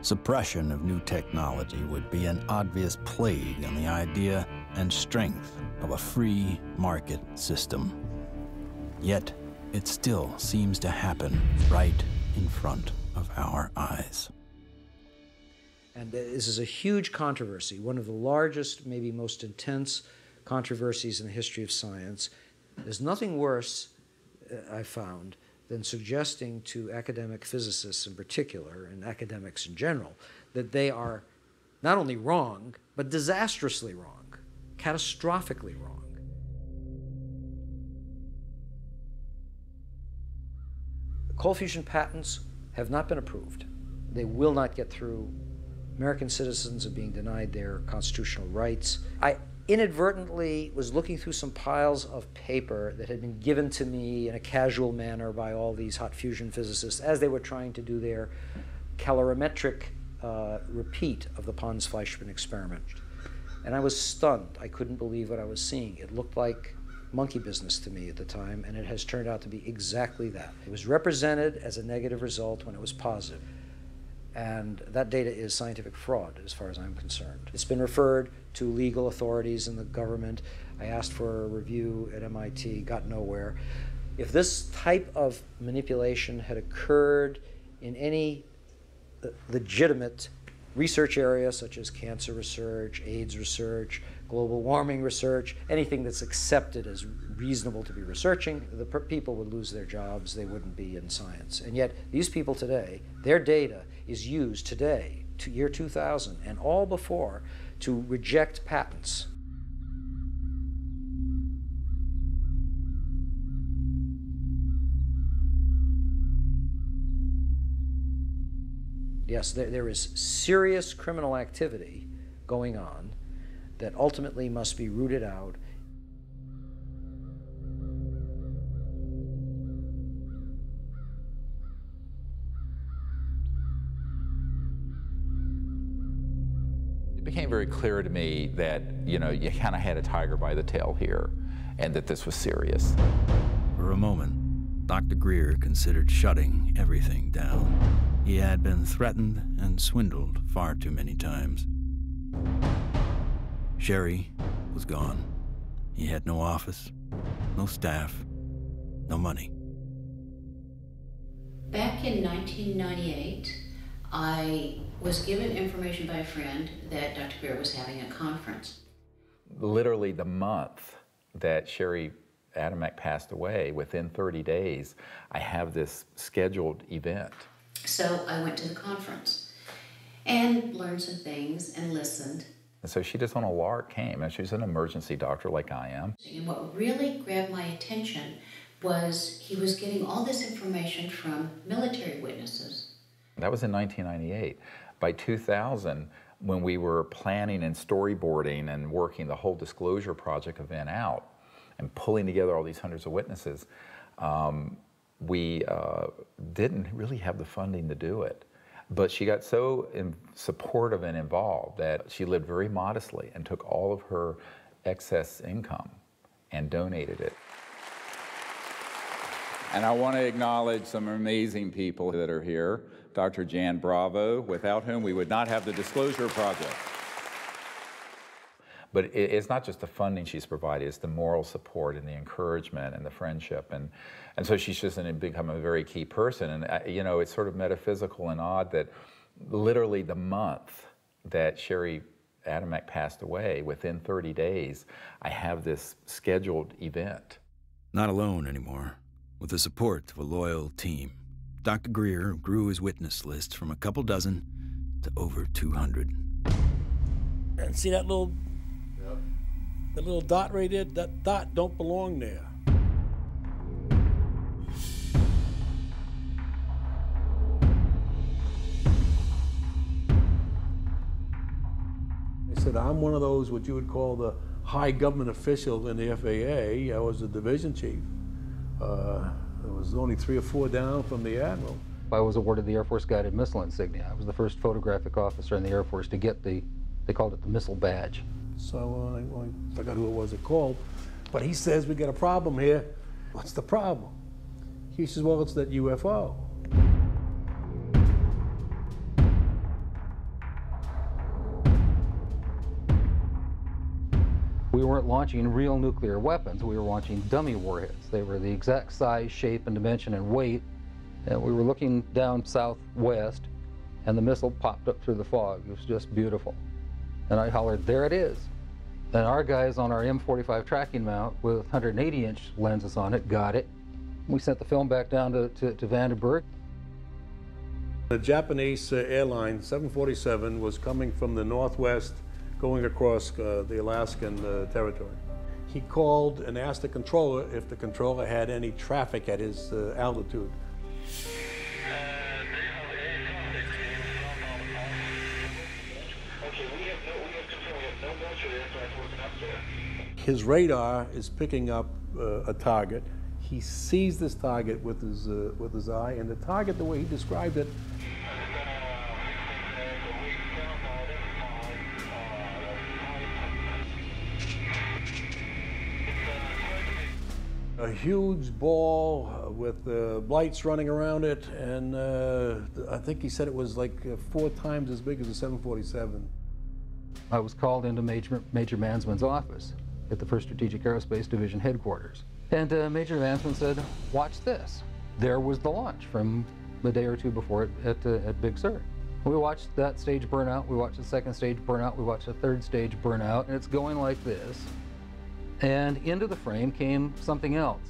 Suppression of new technology would be an obvious plague on the idea and strength of a free market system. Yet, it still seems to happen right in front of our eyes. And this is a huge controversy, one of the largest, maybe most intense controversies in the history of science. There's nothing worse, I've found, than suggesting to academic physicists in particular, and academics in general, that they are not only wrong, but disastrously wrong, catastrophically wrong. Cold fusion patents have not been approved. They will not get through. American citizens are being denied their constitutional rights. I inadvertently was looking through some piles of paper that had been given to me in a casual manner by all these hot fusion physicists as they were trying to do their calorimetric repeat of the Pons-Fleischmann experiment. And I was stunned. I couldn't believe what I was seeing. It looked like monkey business to me at the time, and it has turned out to be exactly that. It was represented as a negative result when it was positive. And that data is scientific fraud, as far as I'm concerned. It's been referred to legal authorities in the government. I asked for a review at MIT, got nowhere. If this type of manipulation had occurred in any legitimate research area, such as cancer research, AIDS research, global warming research, anything that's accepted as reasonable to be researching, the people would lose their jobs, they wouldn't be in science. And yet, these people today, their data is used today, to year 2000, and all before, to reject patents. Yes, there is serious criminal activity going on that ultimately must be rooted out. It became very clear to me that, you kind of had a tiger by the tail here, and that this was serious. For a moment, Dr. Greer considered shutting everything down. He had been threatened and swindled far too many times. Sherry was gone. He had no office, no staff, no money. Back in 1998, I was given information by a friend that Dr. Greer was having a conference. Literally the month that Sherry Adamek passed away, within 30 days, I have this scheduled event. So I went to the conference and learned some things and listened. And so she just on a lark came, and she's an emergency doctor like I am. And what really grabbed my attention was he was getting all this information from military witnesses. That was in 1998. By 2000, when we were planning and storyboarding and working the whole disclosure project event out and pulling together all these hundreds of witnesses, we didn't really have the funding to do it. But she got so supportive and involved that she lived very modestly and took all of her excess income and donated it. And I want to acknowledge some amazing people that are here. Dr. Jan Bravo, without whom we would not have the Disclosure Project. But it's not just the funding she's provided, it's the moral support and the encouragement and the friendship. And so she's just become a very key person. And, it's sort of metaphysical and odd that literally the month that Sherry Adamek passed away, within 30 days, I have this scheduled event. Not alone anymore. With the support of a loyal team, Dr. Greer grew his witness list from a couple dozen to over 200. And see that little dot right there? That dot don't belong there. They said, I'm one of those, what you would call the high government officials in the FAA. I was the division chief. There was only 3 or 4 down from the admiral. I was awarded the Air Force Guided Missile Insignia. I was the first photographic officer in the Air Force to get they called it the missile badge. So I forgot who it was that called, but he says, we got a problem here. What's the problem? He says, well, it's that UFO. We weren't launching real nuclear weapons, we were launching dummy warheads. They were the exact size, shape, and dimension and weight. And we were looking down southwest, and the missile popped up through the fog. It was just beautiful. And I hollered, "There it is." And our guys on our M45 tracking mount with 180-inch lenses on it got it. We sent the film back down to Vandenberg. The Japanese airline 747 was coming from the northwest, going across the Alaskan territory. He called and asked the controller if the controller had any traffic at his altitude. His radar is picking up a target. He sees this target with his eye, and the target, the way he described it, a huge ball with lights running around it, and I think he said it was like 4 times as big as a 747. I was called into Major Mansman's office at the 1st Strategic Aerospace Division headquarters. And Major Mansman said, "Watch this." There was the launch from a day or two before it at Big Sur. We watched that stage burn out, we watched the 2nd stage burn out, we watched the 3rd stage burn out, and it's going like this. And into the frame came something else.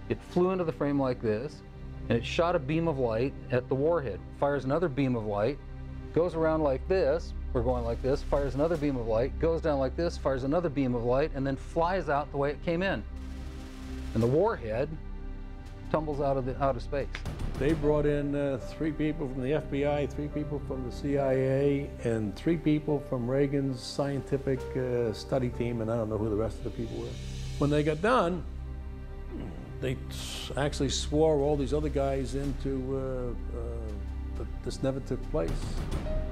It flew into the frame like this, and it shot a beam of light at the warhead, fires another beam of light, goes around like this, we're going like this, fires another beam of light, goes down like this, fires another beam of light, and then flies out the way it came in. And the warhead tumbles out of space. They brought in 3 people from the FBI, 3 people from the CIA, and 3 people from Reagan's scientific study team, and I don't know who the rest of the people were. When they got done, they actually swore all these other guys into that this never took place.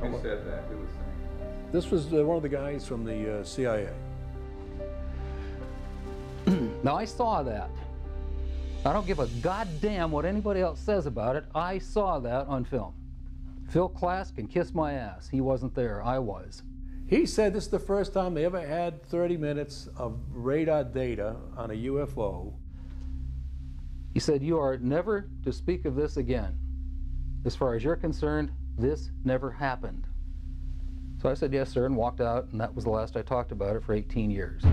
Who said that? Who was saying? This was one of the guys from the CIA. Now I saw that. I don't give a goddamn what anybody else says about it. I saw that on film. Phil Klass can kiss my ass. He wasn't there, I was. He said this is the first time they ever had 30 minutes of radar data on a UFO. He said, "You are never to speak of this again. As far as you're concerned, this never happened." So I said, "Yes, sir," and walked out, and that was the last I talked about it for 18 years.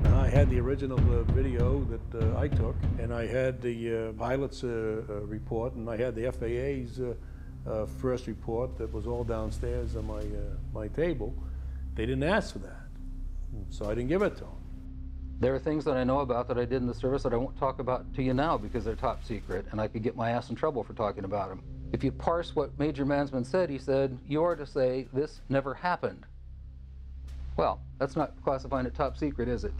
I had the original video that I took, and I had the pilot's report, and I had the FAA's first report that was all downstairs on my table. They didn't ask for that, so I didn't give it to them. There are things that I know about that I did in the service that I won't talk about to you now because they're top secret, and I could get my ass in trouble for talking about them. If you parse what Major Mansman said, he said, "You are to say this never happened." Well, that's not classifying it top secret, is it?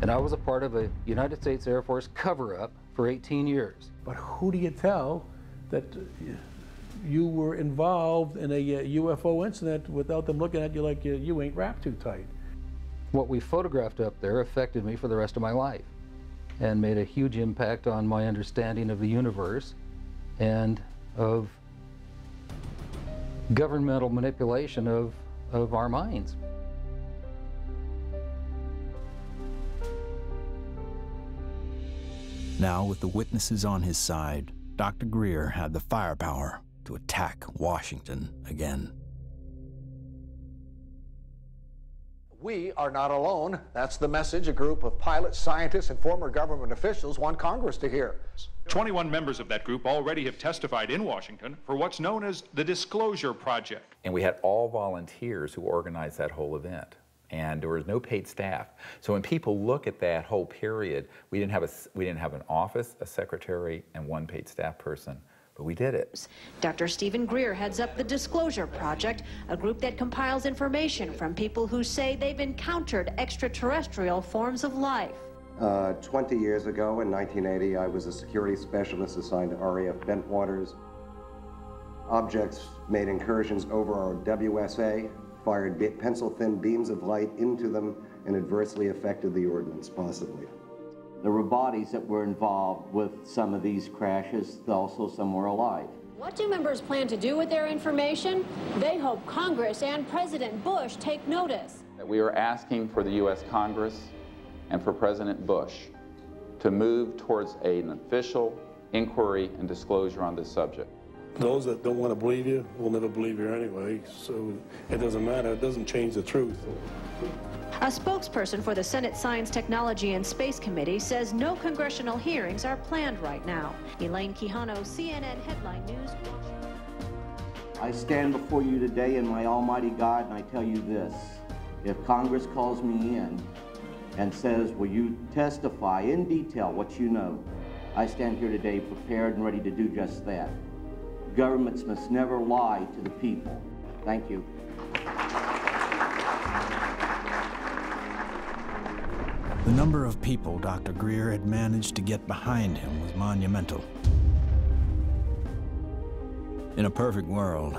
And I was a part of a United States Air Force cover-up for 18 years. But who do you tell that you were involved in a UFO incident without them looking at you like you ain't wrapped too tight? What we photographed up there affected me for the rest of my life and made a huge impact on my understanding of the universe and of governmental manipulation of our minds. Now, with the witnesses on his side, Dr. Greer had the firepower to attack Washington again. We are not alone. That's the message a group of pilots, scientists, and former government officials want Congress to hear. 21 members of that group already have testified in Washington for what's known as the Disclosure Project. And we had all volunteers who organized that whole event. And there was no paid staff. So when people look at that whole period, we didn't have an office, a secretary, and 1 paid staff person, but we did it. Dr. Stephen Greer heads up the Disclosure Project, a group that compiles information from people who say they've encountered extraterrestrial forms of life. 20 years ago, in 1980, I was a security specialist assigned to RAF Bentwaters. Objects made incursions over our WSA, fired pencil-thin beams of light into them, and adversely affected the ordnance, possibly. There were bodies that were involved with some of these crashes, also some were alive. What do members plan to do with their information? They hope Congress and President Bush take notice. We are asking for the U.S. Congress and for President Bush to move towards an official inquiry and disclosure on this subject. Those that don't want to believe you will never believe you anyway, so it doesn't matter. It doesn't change the truth. A spokesperson for the Senate Science, Technology, and Space Committee says no congressional hearings are planned right now. Elaine Quijano, CNN Headline News, Washington. I stand before you today in my almighty God, and I tell you this. If Congress calls me in and says, will you testify in detail what you know, I stand here today prepared and ready to do just that. Governments must never lie to the people. Thank you. The number of people Dr. Greer had managed to get behind him was monumental. In a perfect world,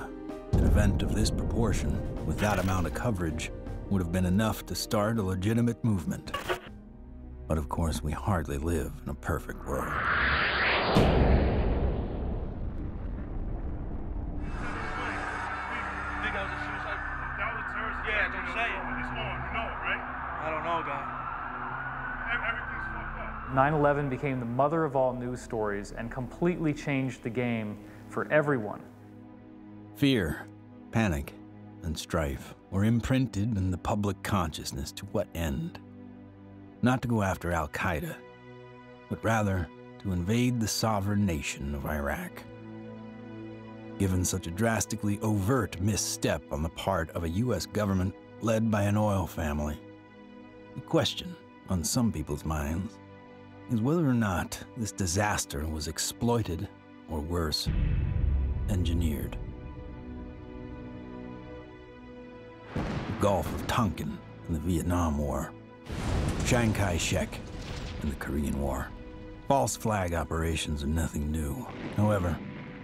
an event of this proportion, with that amount of coverage, would have been enough to start a legitimate movement. But of course, we hardly live in a perfect world. Yeah, don't say it. It's on, you know it, right? I don't know, guy. Everything's fucked up. 9/11 became the mother of all news stories and completely changed the game for everyone. Fear, panic, and strife were imprinted in the public consciousness. To what end? Not to go after Al-Qaeda, but rather to invade the sovereign nation of Iraq. Given such a drastically overt misstep on the part of a U.S. government led by an oil family, the question on some people's minds is whether or not this disaster was exploited, or worse, engineered. The Gulf of Tonkin in the Vietnam War, Chiang Kai-shek in the Korean War. False flag operations are nothing new. However,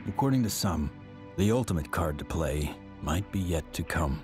according to some, the ultimate card to play might be yet to come.